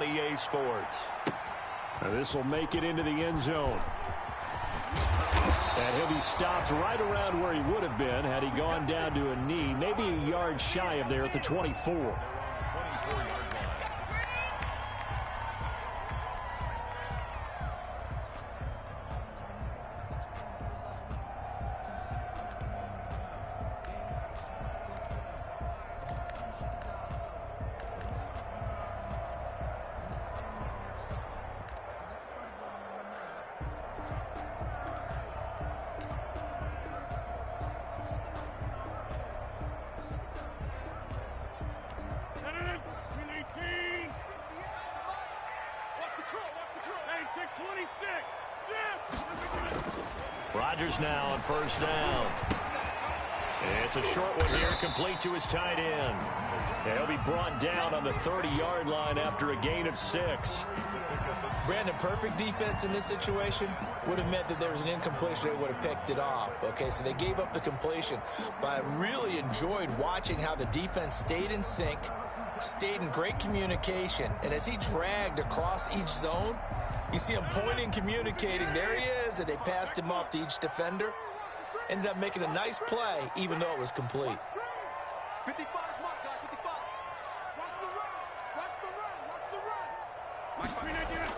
on EA Sports. This will make it into the end zone. And he'll be stopped right around where he would have been had he gone down to a knee, maybe a yard shy of there at the 24. Rodgers now on first down. It's a short one here, complete to his tight end. And he'll be brought down on the 30-yard line after a gain of 6. Brandon, perfect defense in this situation would have meant that there was an incompletion. They would have picked it off. Okay, so they gave up the completion. But I really enjoyed watching how the defense stayed in sync, stayed in great communication. And as he dragged across each zone, you see him pointing, communicating. There he is, and they passed him off to each defender. Ended up making a nice play, even though it was complete. 55 mark, guys, 55. Watch the run. Watch the run.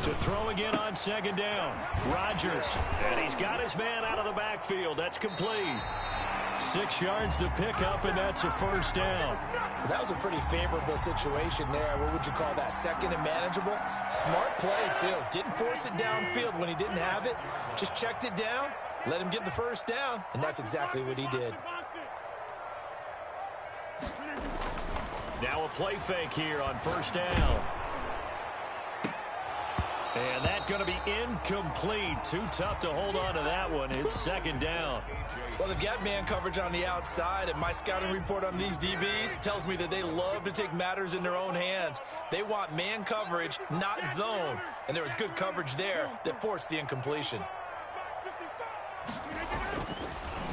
To throw again on second down. Rodgers, and he's got his man out of the backfield. That's complete. 6 yards to pick up, and that's a first down. That was a pretty favorable situation there. What would you call that? Second and manageable? Smart play, too. Didn't force it downfield when he didn't have it. Just checked it down, let him get the first down, and that's exactly what he did. Now a play fake here on first down. And that's going to be incomplete. Too tough to hold on to that one. It's second down. Well, they've got man coverage on the outside, and my scouting report on these DBs tells me that they love to take matters in their own hands. They want man coverage, not zone. And there was good coverage there that forced the incompletion.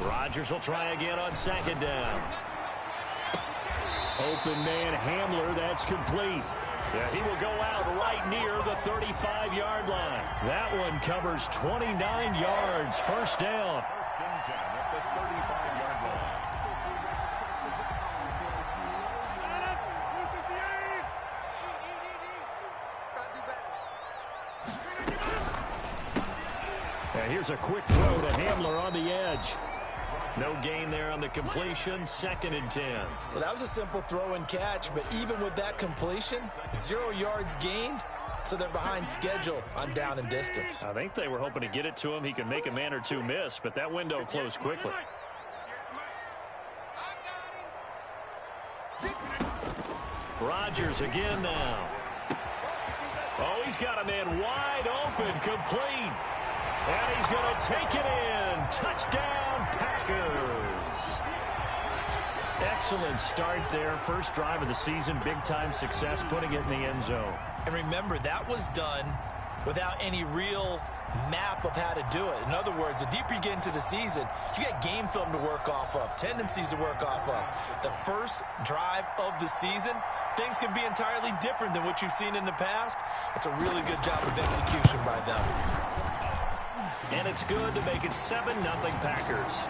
Rodgers will try again on second down. Open man Hamler, that's complete. Yeah, he will go out right near the 35-yard line. That one covers 29 yards. First down. And here's a quick throw to Hamler on the edge. No gain there on the completion. Second and 10. Well, that was a simple throw and catch, but even with that completion, 0 yards gained, so they're behind schedule on down and distance. I think they were hoping to get it to him. He could make a man or two miss, but that window closed quickly. Rodgers again now. Oh, he's got a man wide open, complete. And he's going to take it in. Touchdown, Packers. Excellent start there. First drive of the season. Big-time success, putting it in the end zone. And remember, that was done without any real map of how to do it. In other words, the deeper you get into the season, you got game film to work off of, tendencies to work off of. The first drive of the season, things can be entirely different than what you've seen in the past. It's a really good job of execution by them. And it's good to make it 7-0 Packers.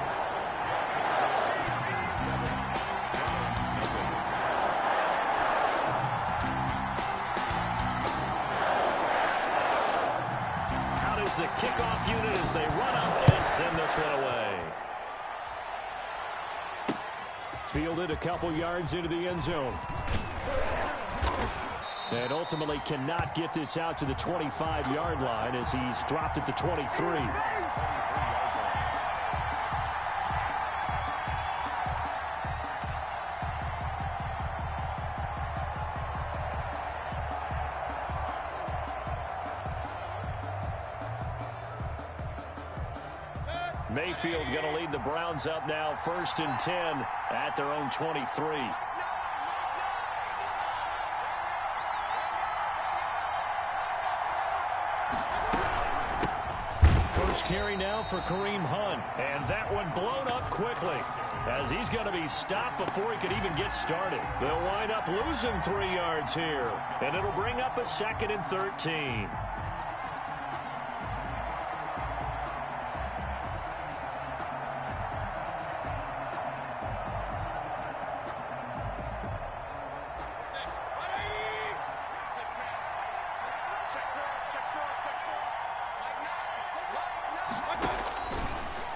Out is the kickoff unit as they run up and send this one away. Fielded a couple yards into the end zone. And ultimately cannot get this out to the 25-yard line as he's dropped at the 23. Mayfield going to lead the Browns up now, 1st and 10 at their own 23. Carry now for Kareem Hunt, and that one blown up quickly. as he's going to be stopped before he could even get started. They'll wind up losing 3 yards here, and it'll bring up a 2nd and 13.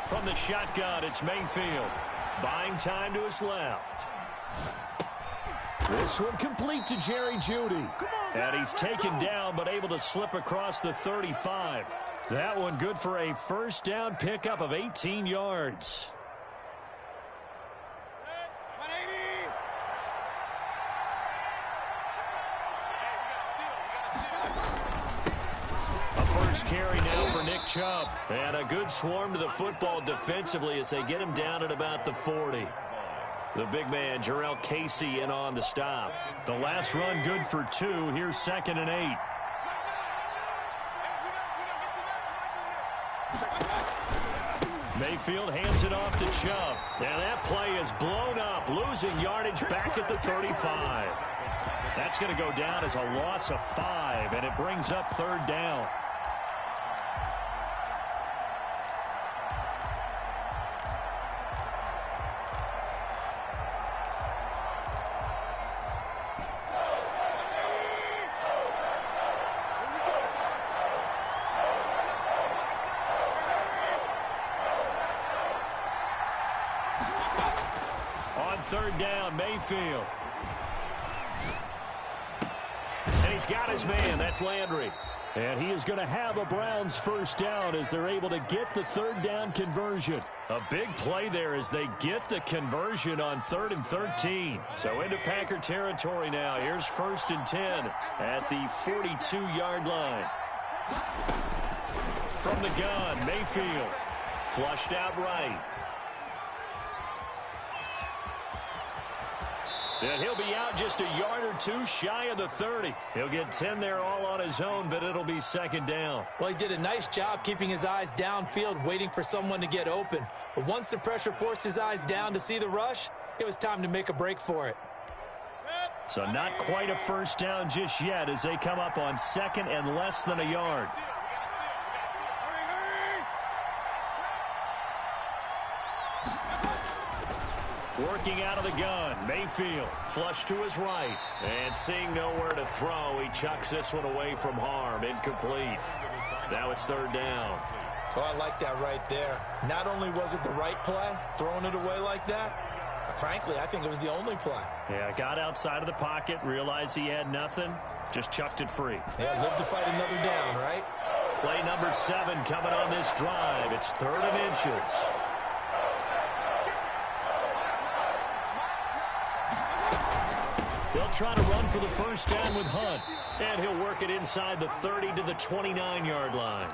From the shotgun, it's Mayfield. Buying time to his left. This one complete to Jerry Jeudy. And he's taken down, but able to slip across the 35. That one good for a first down pickup of 18 yards. Carry now for Nick Chubb. And a good swarm to the football defensively as they get him down at about the 40. The big man, Jarrell Casey, in on the stop. The last run good for 2. Here's 2nd and 8. Mayfield hands it off to Chubb. And that play is blown up, losing yardage back at the 35. That's going to go down as a loss of 5, and it brings up 3rd down. On 3rd down, Mayfield. And he's got his man. That's Landry. And he is going to have a Browns first down as they're able to get the 3rd down conversion. A big play there as they get the conversion on 3rd and 13. So into Packer territory now. Here's 1st and 10 at the 42-yard line. From the gun, Mayfield. Flushed out right. And he'll be out just a yard or 2 shy of the 30. He'll get 10 there all on his own, but it'll be 2nd down. Well, he did a nice job keeping his eyes downfield, waiting for someone to get open. But once the pressure forced his eyes down to see the rush, it was time to make a break for it. So not quite a first down just yet as they come up on 2nd and less than a yard. Working out of the gun, Mayfield, flush to his right. And seeing nowhere to throw, he chucks this one away from harm. Incomplete. Now it's 3rd down. Oh, I like that right there. Not only was it the right play, throwing it away like that, but frankly, I think it was the only play. Yeah, got outside of the pocket, realized he had nothing, just chucked it free. Yeah, live to fight another down, right? Play number 7 coming on this drive. It's 3rd and inches. They'll try to run for the first down with Hunt. And he'll work it inside the 30 to the 29-yard line.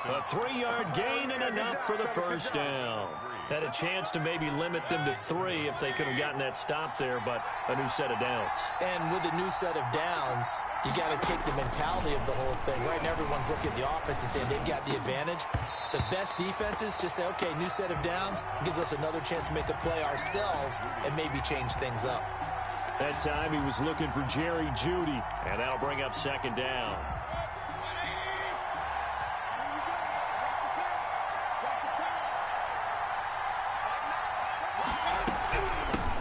A 3-yard gain and enough for the first down. Had a chance to maybe limit them to 3 if they could have gotten that stop there, but a new set of downs. And with a new set of downs, you got to take the mentality of the whole thing. Right now, everyone's looking at the offense and saying they've got the advantage. The best defenses just say, okay, new set of downs gives us another chance to make a play ourselves and maybe change things up. That time he was looking for Jerry Jeudy, and that'll bring up 2nd down.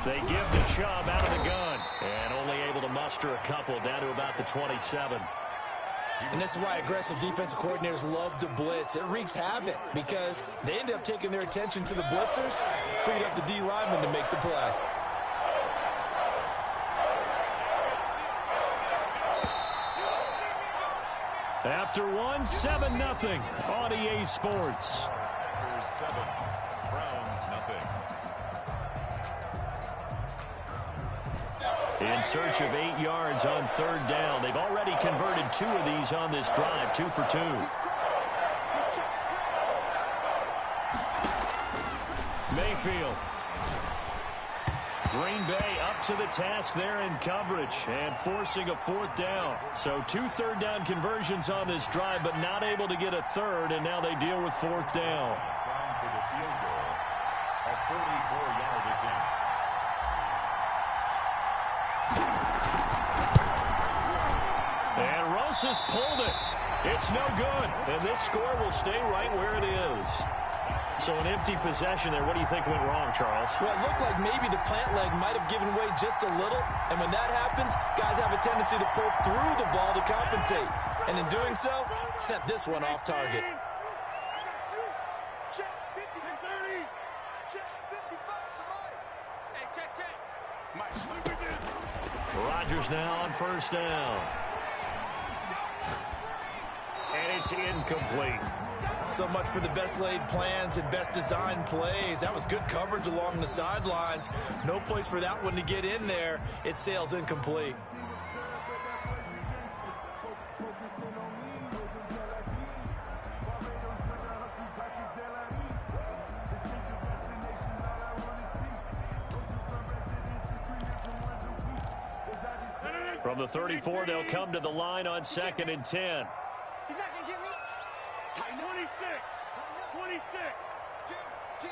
They give to Chubb out of the gun, and only able to muster a couple down to about the 27. And this is why aggressive defensive coordinators love to blitz. It wreaks havoc because they end up taking their attention to the blitzers, freed up the D lineman to make the play. After 1, 7-0 on EA Sports. 7, Browns nothing. In search of 8 yards on 3rd down. They've already converted 2 of these on this drive, 2 for 2. Mayfield. Green Bay up to the task there in coverage and forcing a 4th down. So 2 3rd down conversions on this drive, but not able to get a 3rd, and now they deal with 4th down. For the field goal, a 44-yard This has pulled it. It's no good. And this score will stay right where it is. So an empty possession there. What do you think went wrong, Charles? Well, it looked like maybe the plant leg might have given way just a little. And when that happens, guys have a tendency to pull through the ball to compensate. And in doing so, sent this one off target. Rodgers now on first down. And it's incomplete. So much for the best laid plans and best designed plays. That was good coverage along the sidelines. No place for that one to get in there. It sails incomplete. From the 34, they'll come to the line on 2nd and 10. He's not going to get me. 26. 26. Jim.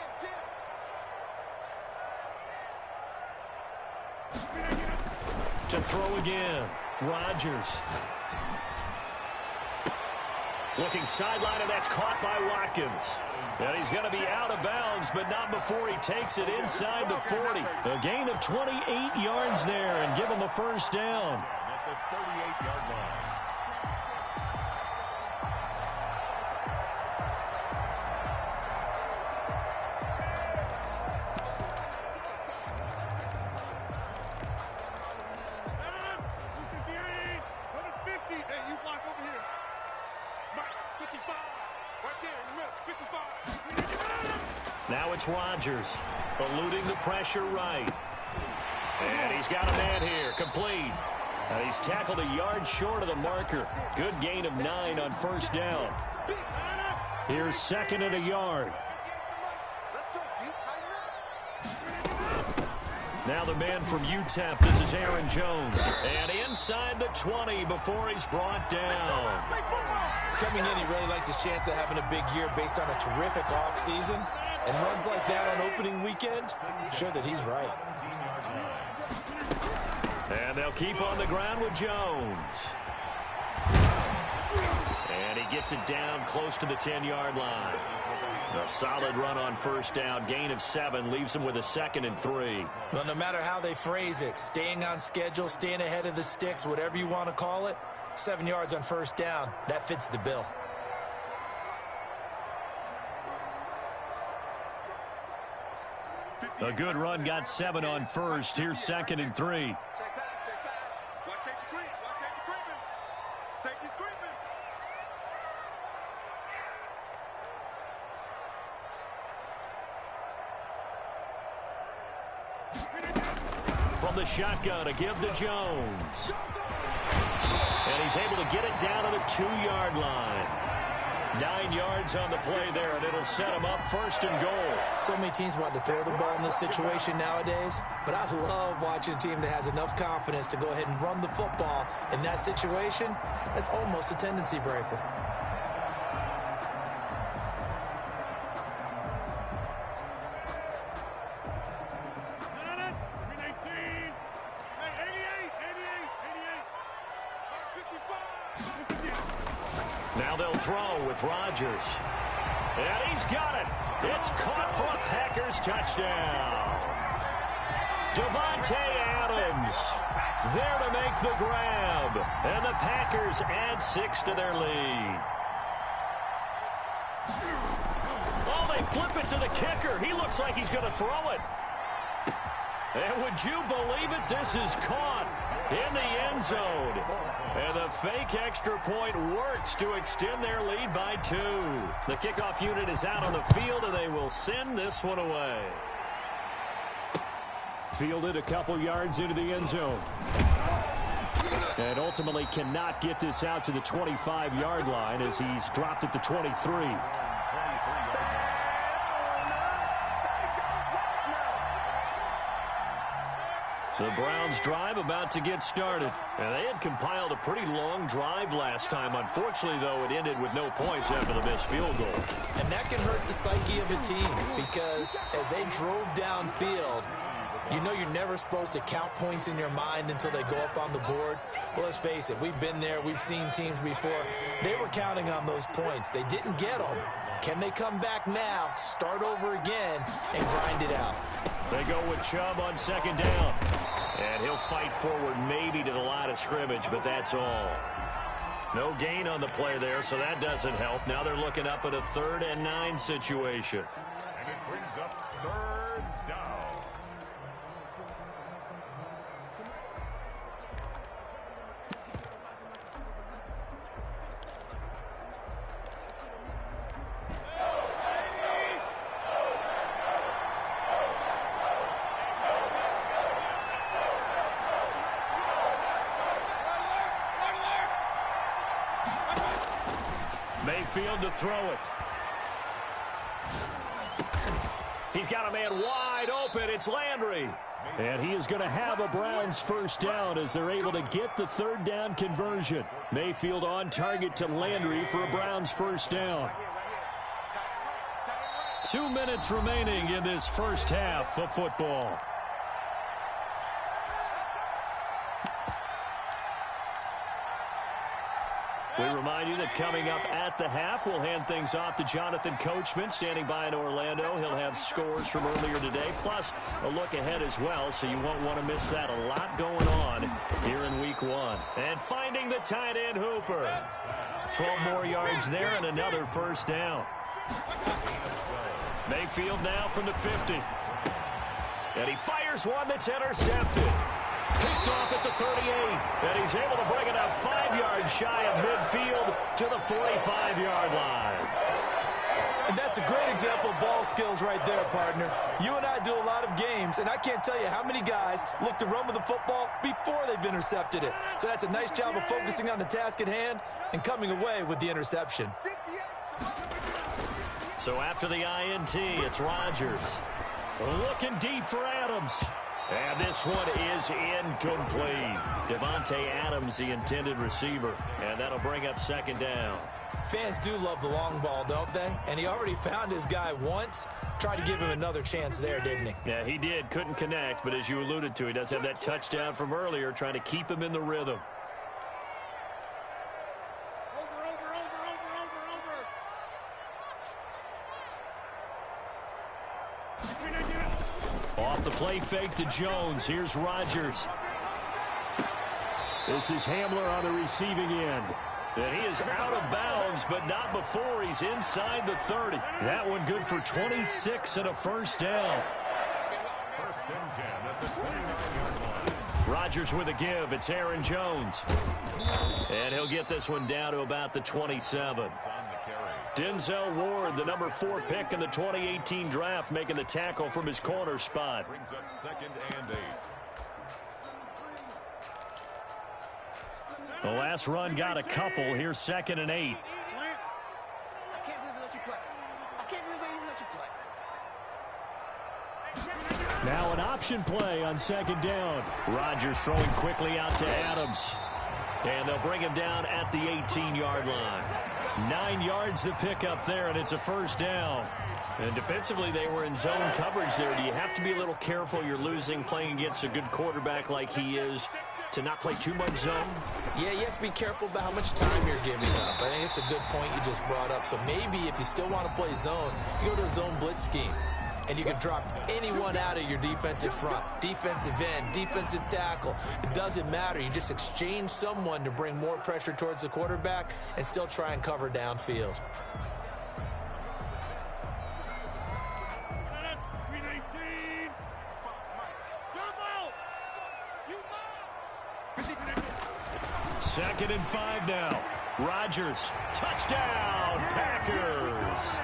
To throw again. Rodgers. Looking sideline, and that's caught by Watkins. And he's going to be out of bounds, but not before he takes it inside the 40. A gain of 28 yards there and give him a first down. At the 38-yard line. Now it's Rodgers, eluding the pressure right. And he's got a man here, complete. And he's tackled a yard short of the marker. Good gain of 9 on first down. Here's 2nd and a yard. Now the man from UTEP, this is Aaron Jones. And inside the 20 before he's brought down. Coming in, he really liked his chance of having a big year based on a terrific offseason. And runs like that on opening weekend show that he's right. And they'll keep on the ground with Jones. And he gets it down close to the 10-yard line. A solid run on first down. Gain of 7 leaves him with a 2nd and 3. Well, no matter how they phrase it, staying on schedule, staying ahead of the sticks, whatever you want to call it, 7 yards on first down, that fits the bill. A good run got 7 on first. Here's 2nd and 3. Check back, check back. Watch safety creep, watch safety creeping. Safety's creeping. From the shotgun, a give to Jones. And he's able to get it down to the 2-yard line. 9 yards on the play there, and it'll set him up 1st and goal. So many teams want to throw the ball in this situation nowadays, but I love watching a team that has enough confidence to go ahead and run the football. In that situation, that's almost a tendency breaker. Now they'll throw with Rodgers. And he's got it. It's caught for a Packers touchdown. Davante Adams there to make the grab. And the Packers add 6 to their lead. Oh, they flip it to the kicker. He looks like he's going to throw it. And would you believe it? This is caught in the end zone. And the fake extra point works to extend their lead by 2. The kickoff unit is out on the field, and they will send this one away. Fielded a couple yards into the end zone. And ultimately cannot get this out to the 25-yard line as he's dropped at the 23. The Browns drive about to get started. And they had compiled a pretty long drive last time. Unfortunately, though, it ended with no points after the missed field goal. And that can hurt the psyche of a team because as they drove downfield, You know you're never supposed to count points in your mind until they go up on the board. Well, let's face it, we've been there. We've seen teams before. They were counting on those points. They didn't get them. Can they come back now, start over again, and grind it out? They go with Chubb on second down. And he'll fight forward maybe to the line of scrimmage, but that's all. No gain on the play there, so that doesn't help. Now they're looking up at a 3rd and 9 situation. And it brings up 3rd down. Mayfield to throw it. He's got a man wide open. It's Landry. And he is going to have a Browns first down as they're able to get the 3rd down conversion. Mayfield on target to Landry for a Browns first down. 2 minutes remaining in this first half of football. We remind you that coming up at the half, we'll hand things off to Jonathan Coachman, standing by in Orlando. He'll have scores from earlier today, plus a look ahead as well, so you won't want to miss that. A lot going on here in Week 1. And finding the tight end, Hooper. 12 more yards there and another first down. Mayfield now from the 50. And he fires one that's intercepted. Picked off at the 38, and he's able to bring it up 5 yards shy of midfield to the 45-yard line. And that's a great example of ball skills right there, partner. You and I do a lot of games, and I can't tell you how many guys look to run with the football before they've intercepted it. So that's a nice job of focusing on the task at hand and coming away with the interception. So after the INT, it's Rodgers. Looking deep for Adams. And this one is incomplete. Devontae Adams, the intended receiver. And that'll bring up 2nd down. Fans do love the long ball, don't they? And he already found his guy once. Tried to give him another chance there, didn't he? Yeah, he did. Couldn't connect, but as you alluded to, he does have that touchdown from earlier, trying to keep him in the rhythm. Off the play fake to Jones. Here's Rodgers. This is Hamler on the receiving end. And he is out of bounds, but not before he's inside the 30. That one good for 26 and a first down. 1st and 10 at the 29-yard line. Rodgers with a give. It's Aaron Jones. And he'll get this one down to about the 27. Denzel Ward, the number 4 pick in the 2018 draft, making the tackle from his corner spot. Brings up 2nd and 8. The last run got a couple. Here's 2nd and 8. I can't believe they let you play. I can't believe they even let you play. Now an option play on 2nd down. Rodgers throwing quickly out to Adams. And they'll bring him down at the 18-yard line. 9 yards to pick up there, and it's a first down. And defensively, they were in zone coverage there. Do you have to be a little careful? You're losing, playing against a good quarterback like he is, to not play too much zone? Yeah, you have to be careful about how much time you're giving up. I think it's a good point you just brought up. So maybe if you still want to play zone, you go to a zone blitz scheme. And you can drop anyone out of your defensive front, defensive end, defensive tackle. It doesn't matter. You just exchange someone to bring more pressure towards the quarterback and still try and cover downfield. Second and 5 now. Rodgers, touchdown, Packers.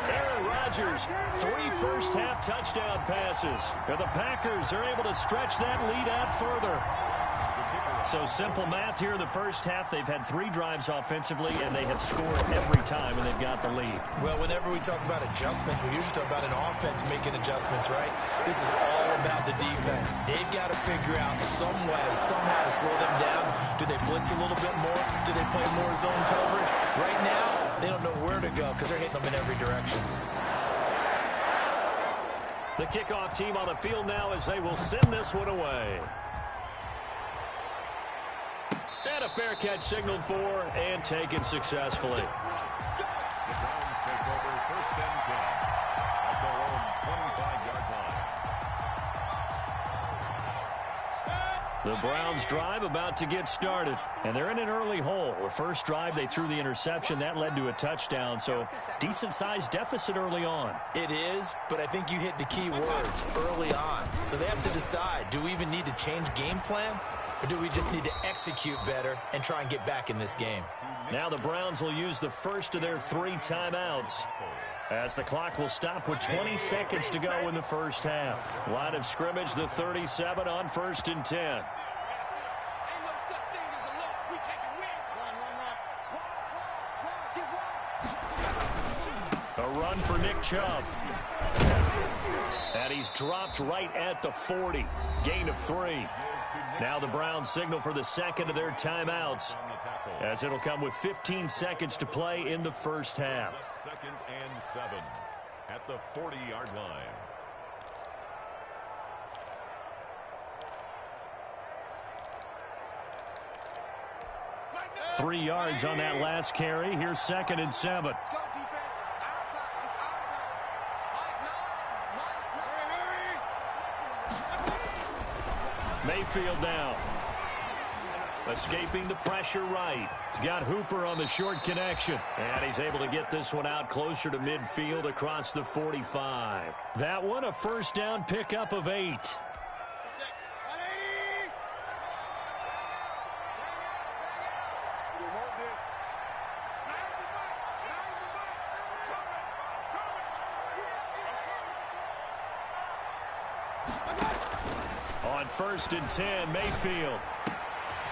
Aaron Rodgers, 3 first-half touchdown passes. And the Packers are able to stretch that lead out further. So simple math here in the first half. They've had 3 drives offensively, and they have scored every time, and they've got the lead. Well, whenever we talk about adjustments, we usually talk about an offense making adjustments, right? This is all about the defense. They've got to figure out some way, somehow to slow them down. Do they blitz a little bit more? Do they play more zone coverage? Right now, they don't know where to go because they're hitting them in every direction. The kickoff team on the field now as they will send this one away. And a fair catch signaled for and taken successfully. The Browns take over 1st and 10 at their own 25-yard line. The Browns drive about to get started, and they're in an early hole. The first drive, they threw the interception. That led to a touchdown, so decent-sized deficit early on. It is, but I think you hit the key words early on. So they have to decide, do we even need to change game plan, or do we just need to execute better and try and get back in this game? Now the Browns will use the first of their 3 timeouts, as the clock will stop with 20 seconds to go in the first half. Line of scrimmage, the 37 on 1st and 10. A run for Nick Chubb. And he's dropped right at the 40. Gain of 3. Now the Browns signal for the second of their timeouts, as it'll come with 15 seconds to play in the first half. 2nd and 7 at the 40-yard line. Three yards on that last carry. Here's 2nd and 7. Let's go, defense. Our time. It's our time. Mayfield now. Escaping the pressure right. He's got Hooper on the short connection. And he's able to get this one out closer to midfield across the 45. That one a first down pickup of 8. On 1st and 10, Mayfield.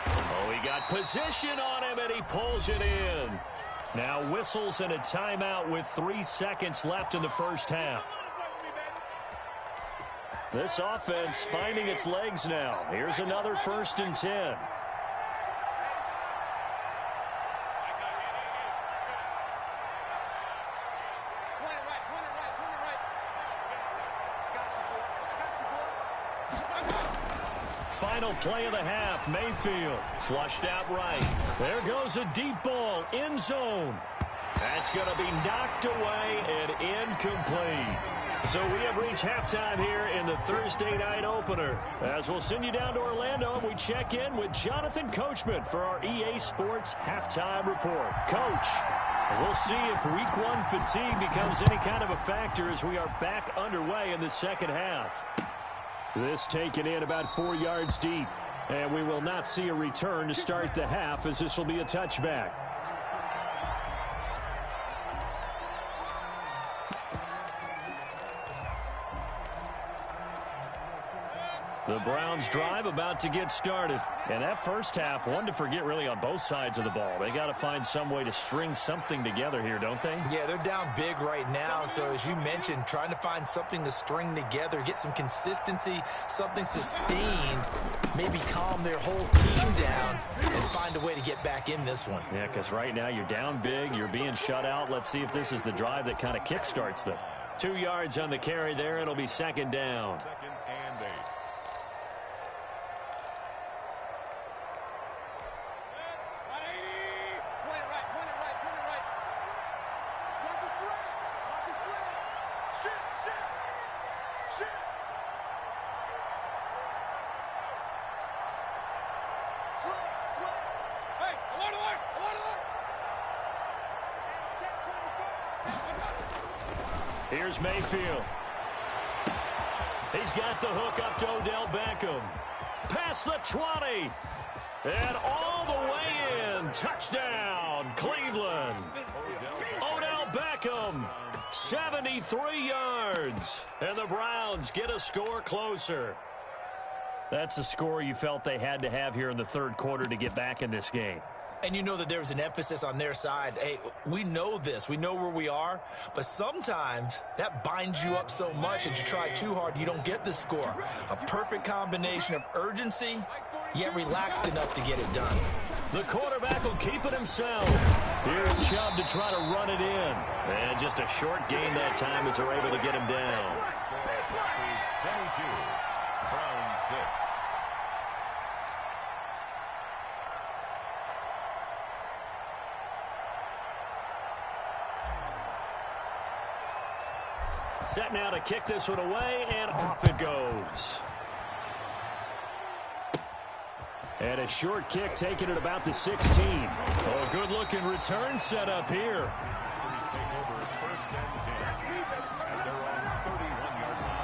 Oh, he got position on him, and he pulls it in. Now whistles and a timeout with 3 seconds left in the first half. This offense finding its legs now. Here's another 1st and 10. Final play of the half, Mayfield flushed out right. There goes a deep ball, end zone. That's going to be knocked away and incomplete. So we have reached halftime here in the Thursday night opener. As we'll send you down to Orlando, and we check in with Jonathan Coachman for our EA Sports Halftime Report. Coach, we'll see if Week 1 fatigue becomes any kind of a factor as we are back underway in the second half. This taken in about 4 yards deep, and we will not see a return to start the half, as this will be a touchback. The Browns drive about to get started. And that first half, one to forget really on both sides of the ball. They got to find some way to string something together here, don't they? Yeah, they're down big right now. So as you mentioned, trying to find something to string together, get some consistency, something sustained, maybe calm their whole team down and find a way to get back in this one. Yeah, because right now you're down big, you're being shut out. Let's see if this is the drive that kind of kickstarts them. 2 yards on the carry there. It'll be second down. 2nd and 8. Here's Mayfield. He's got the hook up to Odell Beckham. Past the 20. And all the way in. Touchdown, Cleveland. Odell Beckham, 73 yards. And the Browns get a score closer. That's a score you felt they had to have here in the third quarter to get back in this game. And you know that there was an emphasis on their side. Hey, we know this. We know where we are. But sometimes that binds you up so much that you try too hard, you don't get the score. A perfect combination of urgency, yet relaxed enough to get it done. The quarterback will keep it himself. Here's Chubb to try to run it in. And just a short gain that time as they're able to get him down. Set now to kick this one away, and off it goes. And a short kick taken at about the 16. Oh, good-looking return set up here. Please take over first and 10 at their own 31-yard line.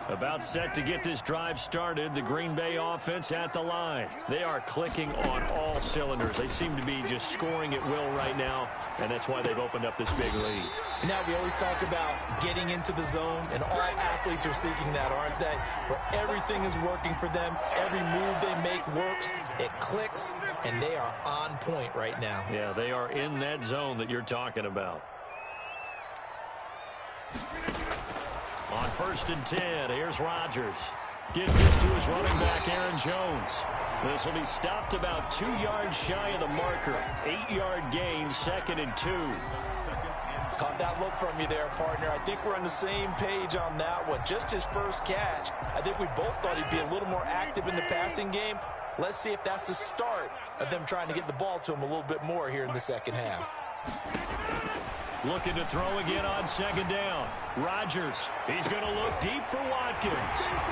About set to get this drive started, the Green Bay offense at the line. They are clicking on all cylinders. They seem to be just scoring at will right now, and that's why they've opened up this big lead. Now we always talk about getting into the zone, and all athletes are seeking that, aren't they? Where everything is working for them, every move they make works, it clicks, and they are on point right now. Yeah, they are in that zone that you're talking about. On first and 10, here's Rodgers. Gets this to his running back, Aaron Jones. This will be stopped about 2 yards shy of the marker. 8-yard gain, 2nd and 2. Caught that look from you there, partner. I think we're on the same page on that one. Just his first catch. I think we both thought he'd be a little more active in the passing game. Let's see if that's the start of them trying to get the ball to him a little bit more here in the second half. Looking to throw again on 2nd down. Rodgers, he's going to look deep for Watkins.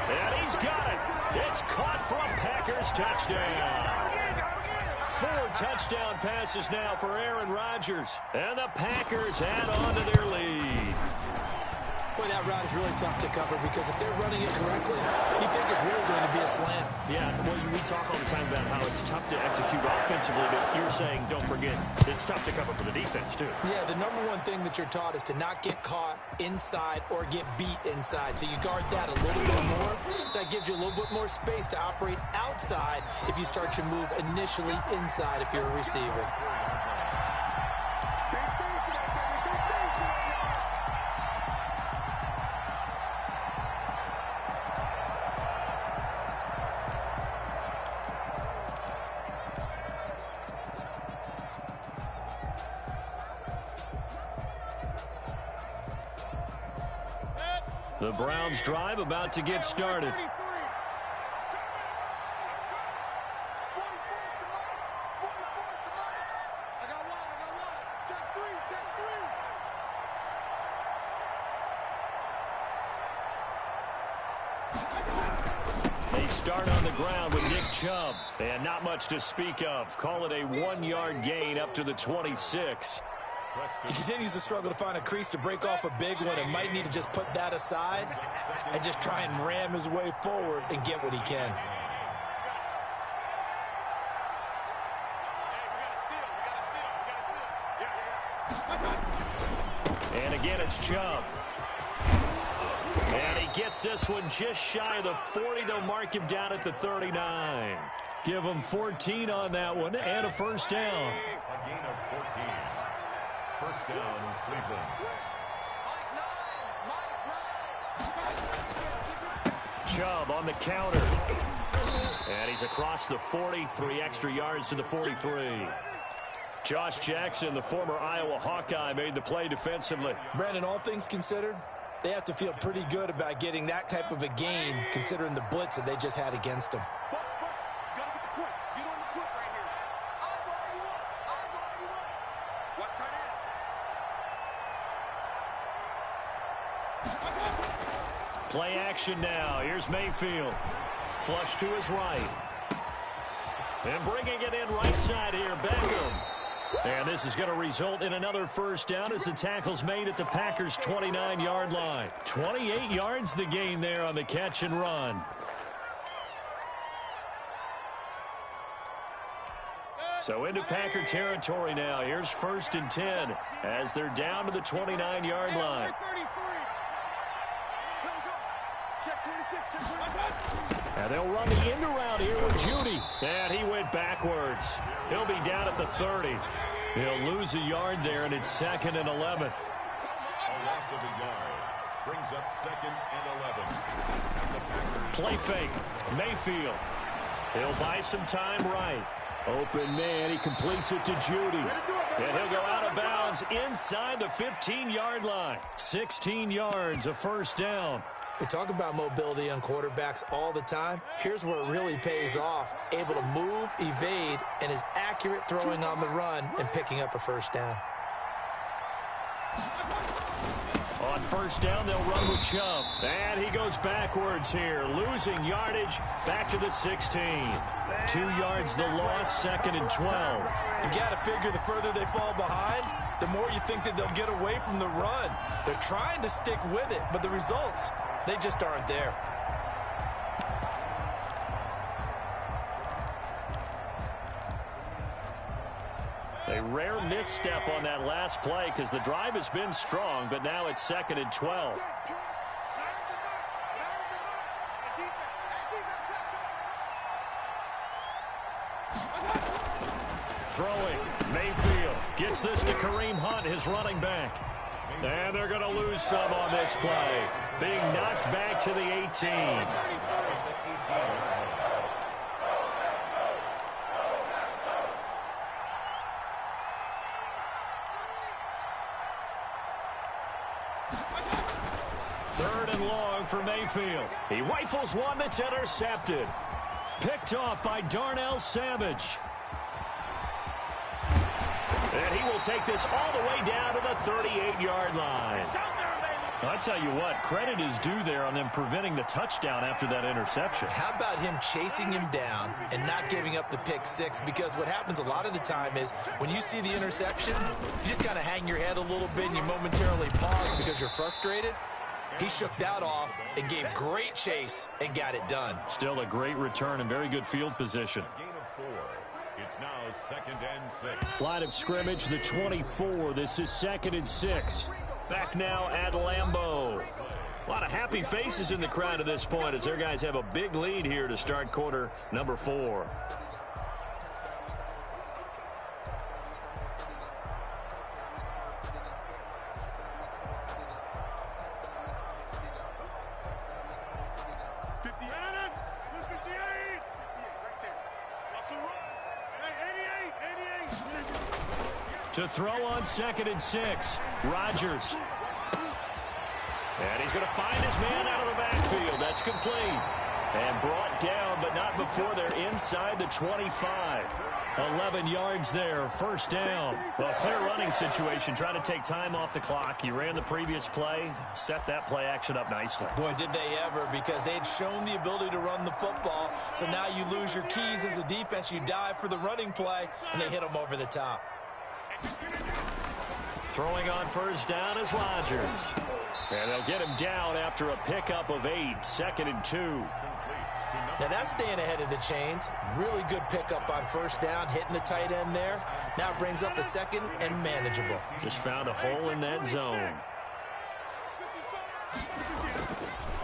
And he's got it. It's caught for a Packers touchdown. 4 touchdown passes now for Aaron Rodgers. And the Packers add on to their lead. Boy, that route is really tough to cover because if they're running it correctly, you think it's really going to be a slam. Yeah, well, we talk all the time about how it's tough to execute offensively, but you're saying, don't forget, it's tough to cover for the defense, too. Yeah, the number one thing that you're taught is to not get caught inside or get beat inside. So you guard that a little bit more. So that gives you a little bit more space to operate outside if you start your move initially inside if you're a receiver. The Browns drive about to get started. They start on the ground with Nick Chubb. And not much to speak of. Call it a 1-yard gain up to the 26. He continues to struggle to find a crease to break off a big one and might need to just put that aside and just try and ram his way forward and get what he can. And again, it's Chubb. And he gets this one just shy of the 40. They'll mark him down at the 39. Give him 14 on that one and a first down. A gain of 14. First down, Cleveland. Chubb on the counter. And he's across the 40, 3 extra yards to the 43. Josh Jackson, the former Iowa Hawkeye, made the play defensively. Brandon, all things considered, they have to feel pretty good about getting that type of a gain considering the blitz that they just had against them. Play action now. Here's Mayfield. Flush to his right. And bringing it in right side here, Beckham. And this is going to result in another first down as the tackle's made at the Packers' 29-yard line. 28 yards the gain there on the catch and run. So into Packer territory now. Here's first and 10 as they're down to the 29-yard line. And they'll run the end around here with Judy. And he went backwards. He'll be down at the 30. He'll lose a yard there, and it's 2nd and 11. A loss of a yard brings up 2nd and 11. Play fake. Mayfield. He'll buy some time right. Open man. He completes it to Judy. And he'll go out of bounds downs inside the 15-yard line. 16 yards, a first down. We talk about mobility on quarterbacks all the time. Here's where it really pays off. Able to move, evade, and is accurate throwing on the run and picking up a first down. On first down, they'll run with Chubb. And he goes backwards here, losing yardage back to the 16. 2 yards the loss, 2nd and 12. You got to figure the further they fall behind, the more you think that they'll get away from the run. They're trying to stick with it, but the results, they just aren't there. A rare misstep on that last play because the drive has been strong, but now it's 2nd and 12. Throwing, Mayfield gets this to Kareem Hunt, his running back. And they're going to lose some on this play. Being knocked back to the 18. Third and long for Mayfield. He rifles one that's intercepted. Picked off by Darnell Savage. And he will take this all the way down to the 38-yard line. I'll tell you what, credit is due there on them preventing the touchdown after that interception. How about him chasing him down and not giving up the pick six? Because what happens a lot of the time is when you see the interception, you just kind of hang your head a little bit and you momentarily pause because you're frustrated. He shook that off and gave great chase and got it done. Still a great return and very good field position. Gain of 4. It's now 2nd and 6. Line of scrimmage, the 24. This is 2nd and 6. Back now at Lambeau. A lot of happy faces in the crowd at this point as their guys have a big lead here to start quarter number 4. To throw on 2nd and 6, Rodgers. And he's going to find his man out of the backfield. That's complete. And brought down, but not before they're inside the 25. 11 yards there, first down. Well, clear running situation, trying to take time off the clock. He ran the previous play, set that play action up nicely. Boy, did they ever, because they had shown the ability to run the football. So now you lose your keys as a defense. You dive for the running play, and they hit them over the top. Throwing on first down is Rodgers. And they'll get him down after a pickup of 8, 2nd and 2. Now that's staying ahead of the chains. Really good pickup on first down, hitting the tight end there. Now brings up a 2nd and manageable. Just found a hole in that zone.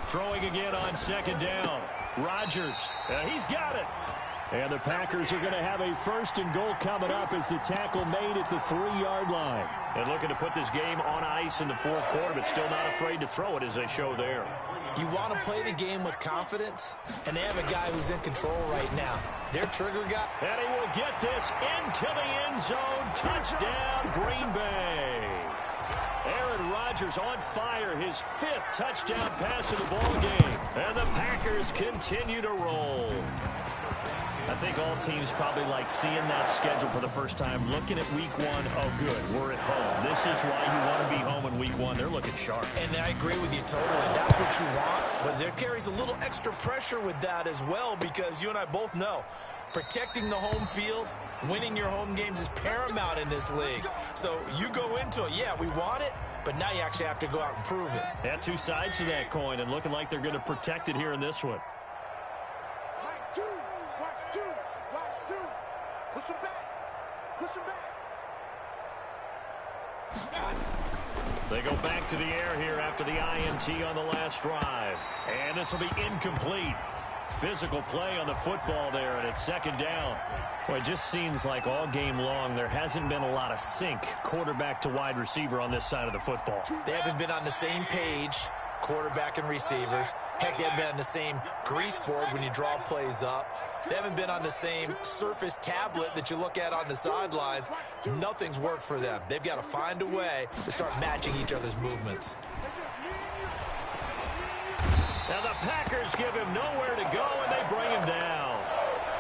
Throwing again on 2nd down. Rodgers, he's got it. And the Packers are going to have a 1st and goal coming up as the tackle made at the 3-yard line. And looking to put this game on ice in the 4th quarter, but still not afraid to throw it as they show there. You want to play the game with confidence, and they have a guy who's in control right now. Their trigger guy. And he will get this into the end zone. Touchdown, Green Bay. Aaron Rodgers on fire, his 5th touchdown pass of the ball game. And the Packers continue to roll. I think all teams probably like seeing that schedule for the first time, looking at week 1. Oh, good, we're at home. This is why you want to be home in week 1. They're looking sharp. And I agree with you totally. That's what you want. But there carries a little extra pressure with that as well, because you and I both know protecting the home field, winning your home games is paramount in this league. So you go into it, yeah, we want it, but now you actually have to go out and prove it. Yeah, 2 sides to that coin, and looking like they're going to protect it here in this one. Push him back. Push him back. They go back to the air here after the INT on the last drive. And this will be incomplete. Physical play on the football there, and it's 2nd down. Well, it just seems like all game long there hasn't been a lot of sync quarterback to wide receiver on this side of the football. They haven't been on the same page, quarterback and receivers. Heck, they haven't been on the same grease board when you draw plays up. They haven't been on the same Surface tablet that you look at on the sidelines. Nothing's worked for them. They've got to find a way to start matching each other's movements. Now the Packers give him nowhere to go, and they bring him down.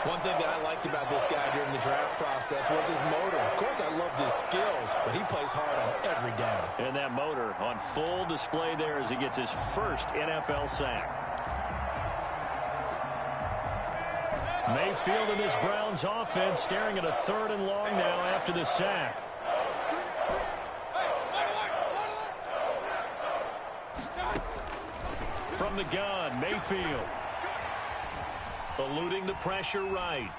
One thing that I liked about this guy during the draft process was his motor. Of course, I loved his skills, but he plays hard on every down. And that motor on full display there as he gets his first NFL sack. Mayfield and this Browns offense staring at a 3rd and long now after the sack. From the gun, Mayfield. Eluding the pressure right.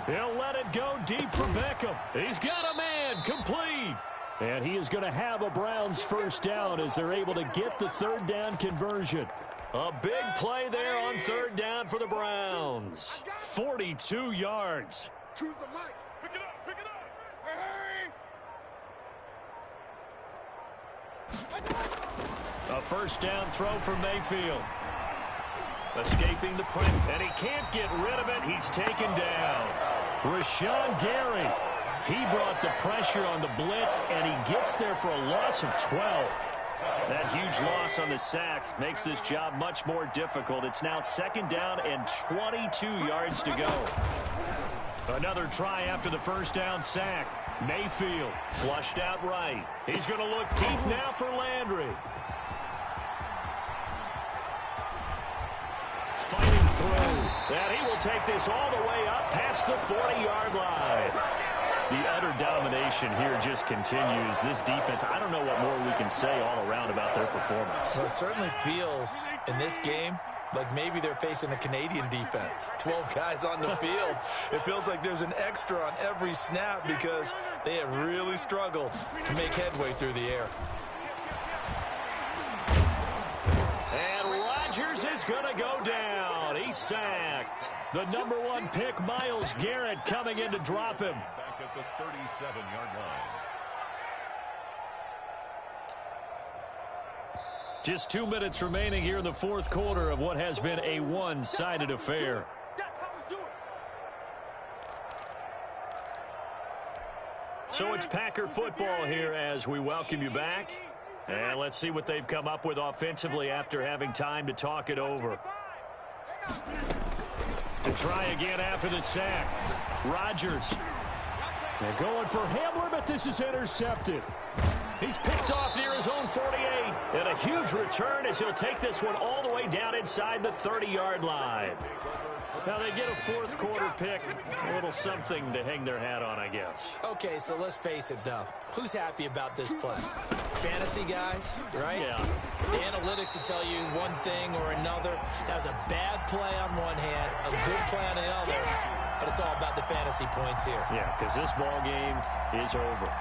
He'll let it go deep for Beckham. He's got a man, complete. And he is going to have a Browns first down as they're able to get the 3rd down conversion. A big play there on 3rd down for the Browns. 42 yards. Choose the mic. Pick it up. Pick it up. Hey! A first down throw for Mayfield. Escaping the print, and he can't get rid of it. He's taken down. Rashawn Gary. He brought the pressure on the blitz, and he gets there for a loss of 12. That huge loss on the sack makes this job much more difficult. It's now 2nd down and 22 yards to go. Another try after the first down sack. Mayfield flushed out right. He's going to look deep now for Landry. Fighting through. And he will take this all the way up past the 40-yard line. The utter domination here just continues. This defense, I don't know what more we can say all around about their performance. Well, it certainly feels in this game like maybe they're facing a Canadian defense. 12 guys on the field. It feels like there's an extra on every snap because they have really struggled to make headway through the air. And Rodgers is going to go down. He's sacked. The #1 pick, Myles Garrett, coming in to drop him. Back at the 37-yard line. Just 2 minutes remaining here in the 4th quarter of what has been a one-sided affair. That's how we do it. So it's Packer football here as we welcome you back. And let's see what they've come up with offensively after having time to talk it over. To try again after the sack. Rodgers. They're going for Hamler, but this is intercepted. He's picked off near his own 48. And a huge return as he'll take this one all the way down inside the 30-yard line. Now they get a 4th quarter pick. A little something to hang their hat on, I guess. Okay, so let's face it, though. Who's happy about this play? Fantasy guys, right? Yeah. The analytics will tell you one thing or another. That was a bad play on one hand, a good play on the other, but it's all about the fantasy points here. Yeah, because this ball game is over.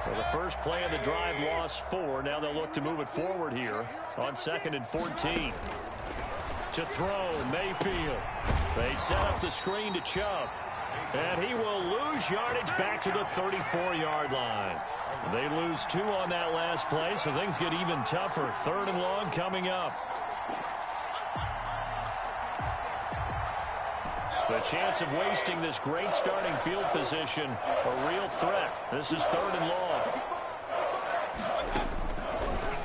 Well, the first play of the drive lost 4. Now they'll look to move it forward here on 2nd and 14. To throw, Mayfield. They set up the screen to Chubb. And he will lose yardage back to the 34-yard line. They lose 2 on that last play, so things get even tougher. 3rd and long coming up. The chance of wasting this great starting field position, a real threat. This is 3rd and long.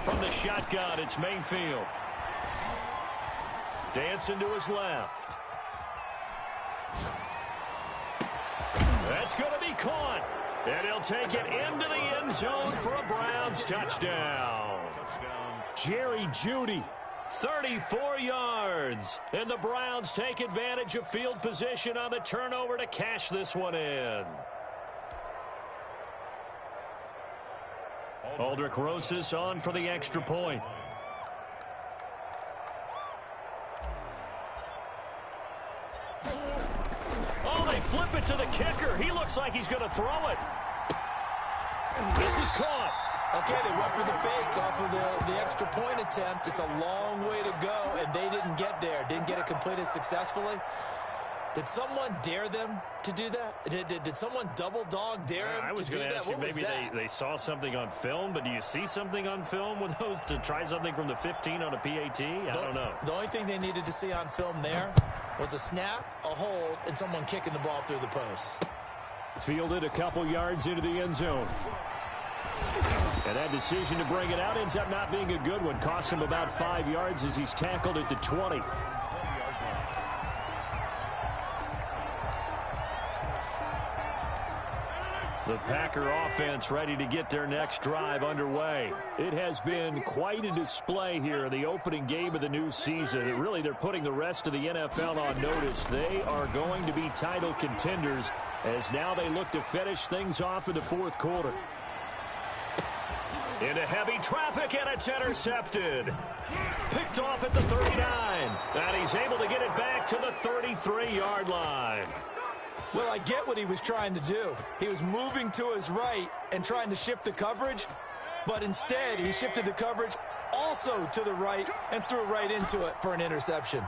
From the shotgun, it's Mayfield. Dancing to his left. That's going to be caught. And he'll take it into the end zone for a Browns touchdown. Jerry Jeudy. 34 yards. And the Browns take advantage of field position on the turnover to cash this one in. Aldrich Rosas on for the extra point. Oh, they flip it to the kicker. He looks like he's going to throw it. This is caught. Okay, they went for the fake off of the extra point attempt. It's a long way to go, and they didn't get there. Didn't get it completed successfully. Did someone dare them to do that? Did someone double dog dare him I was to do going to that? ask you, What was maybe that? they saw something on film, but do you see something on film with those to try something from the 15 on a PAT? I don't know. The only thing they needed to see on film there was a snap, a hold, and someone kicking the ball through the post. Fielded a couple yards into the end zone. And that decision to bring it out ends up not being a good one. Cost him about 5 yards as he's tackled at the 20. The Packer offense ready to get their next drive underway. It has been quite a display here in the opening game of the new season. Really, they're putting the rest of the NFL on notice. They are going to be title contenders as now they look to finish things off in the fourth quarter. Into heavy traffic, and it's intercepted. Picked off at the 39. And he's able to get it back to the 33-yard line. Well, I get what he was trying to do. He was moving to his right and trying to shift the coverage, but instead he shifted the coverage also to the right and threw right into it for an interception.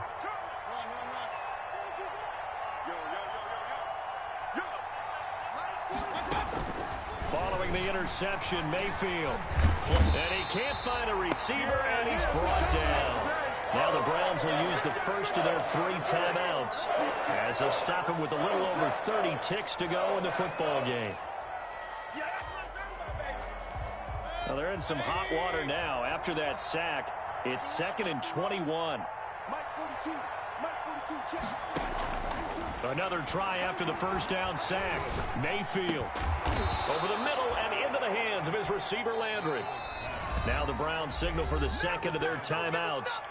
Following the interception, Mayfield. And he can't find a receiver, and he's brought down. Now the Browns will use the first of their 3 timeouts as they'll stop him with a little over 30 ticks to go in the football game. Now they're in some hot water now. After that sack, it's 2nd and 21. Another try after the first down sack. Mayfield over the middle and into the hands of his receiver Landry. Now the Browns signal for the second of their timeouts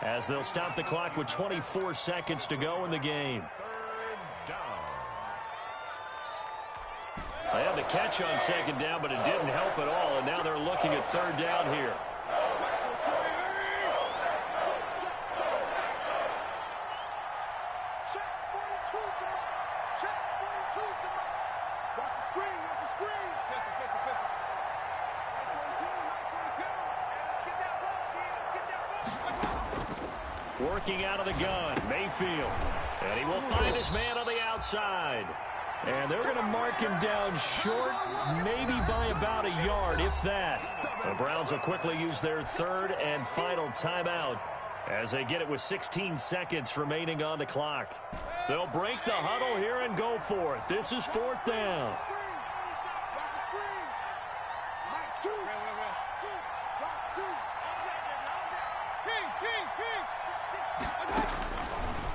as they'll stop the clock with 24 seconds to go in the game. They had the catch on second down, but it didn't help at all, and now they're looking at third down here. Working out of the gun, Mayfield. And he will find his man on the outside. And they're going to mark him down short, maybe by about a yard, if that. The Browns will quickly use their third and final timeout as they get it with 16 seconds remaining on the clock. They'll break the huddle here and go for it. This is fourth down.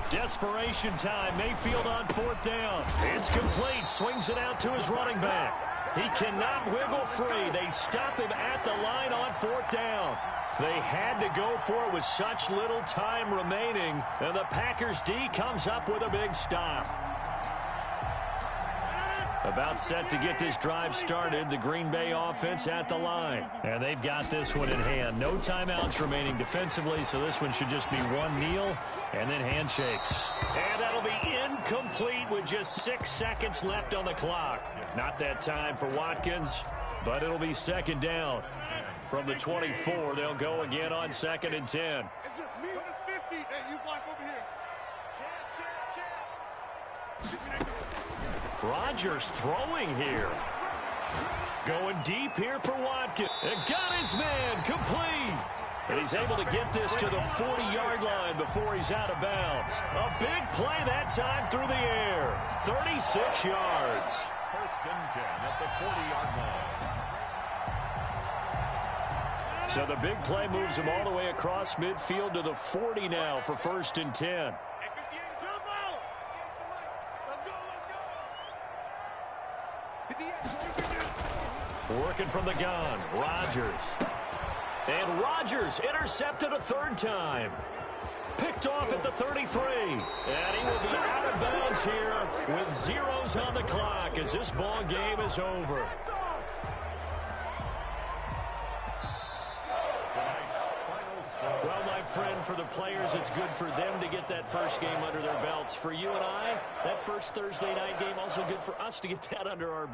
Desperation time. Mayfield on fourth down. It's complete. Swings it out to his running back. He cannot wiggle free. They stop him at the line on fourth down. They had to go for it with such little time remaining. And the Packers D comes up with a big stop. About set to get this drive started, the Green Bay offense at the line. And they've got this one in hand. No timeouts remaining defensively, so this one should just be one kneel and then handshakes. And that'll be incomplete with just 6 seconds left on the clock. Not that time for Watkins, but it'll be second down. From the 24, they'll go again on 2nd and 10. It's just me. 50. Hey, you block over here. Rodgers throwing here. Going deep here for Watkins. And got his man complete. And he's able to get this to the 40-yard line before he's out of bounds. A big play that time through the air. 36 yards. 1st and 10 at the 40-yard line. So the big play moves him all the way across midfield to the 40 now for 1st and 10. Working from the gun, Rodgers. And Rodgers intercepted a third time. Picked off at the 33. And he will be out of bounds here with zeros on the clock as this ball game is over. Well, my friend, for the players, it's good for them to get that first game under their belts. For you and I, that first Thursday night game also good for us to get that under our belts.